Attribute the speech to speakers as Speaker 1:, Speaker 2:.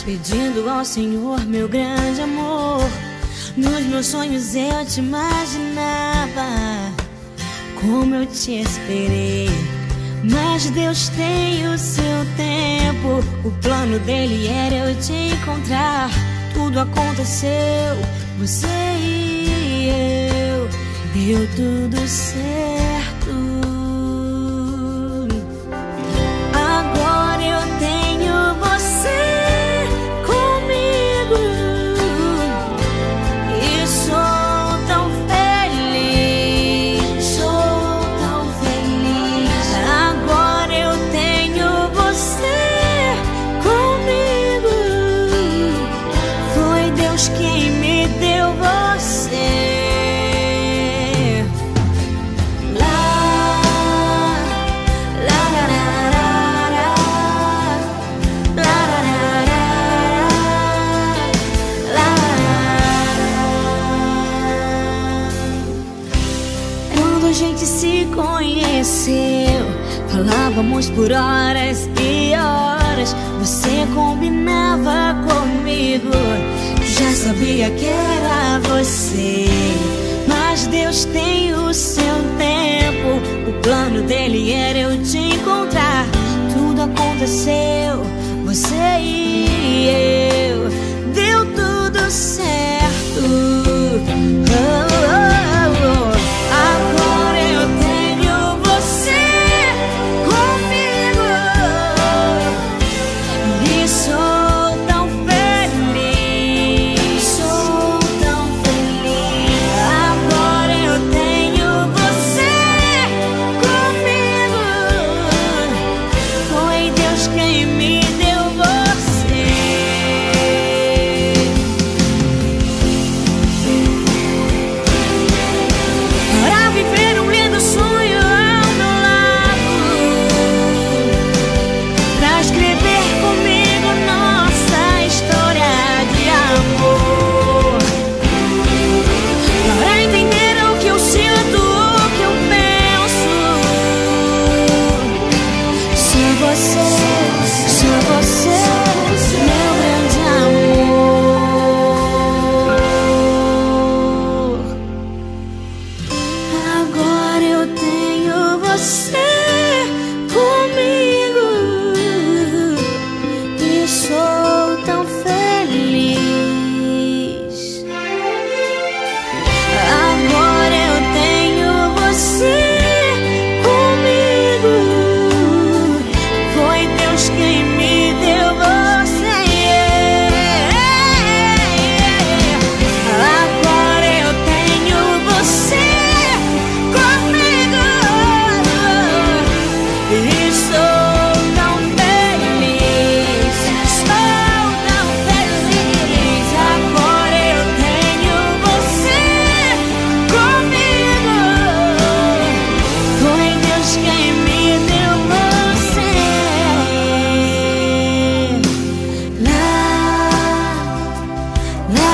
Speaker 1: pedindo ao Senhor meu grande amor. Nos meus sonhos eu te imaginava, como eu te esperei. Mas Deus tem o seu tempo, o plano dele era eu te encontrar. Tudo aconteceu, você e eu, deu tudo certo. Agora eu tenho você comigo e sou tão feliz, sou tão feliz. Agora eu tenho você comigo, foi Deus quem me deu você. A gente se conheceu, falávamos por horas e horas. Você combinava comigo, já sabia que era você. Mas Deus tem o seu tempo, o plano dele era eu te encontrar. Tudo aconteceu, você e eu, deu tudo certo. Agora eu tenho você comigo e sou tão feliz, sou tão feliz. Agora eu tenho você comigo, foi Deus quem me deu você. Para viver um lindo sonho ao meu lado, pra escrever comigo nossa história de amor, para entender o que eu sinto, o que eu penso. Só você, meu grande amor. Agora eu tenho você comigo e sou tão feliz. Agora eu tenho você comigo, foi Deus quem me deu você. Agora eu tenho você comigo e sou tão feliz, sou tão feliz. Agora eu tenho você comigo, foi Deus quem me deu você. La, la,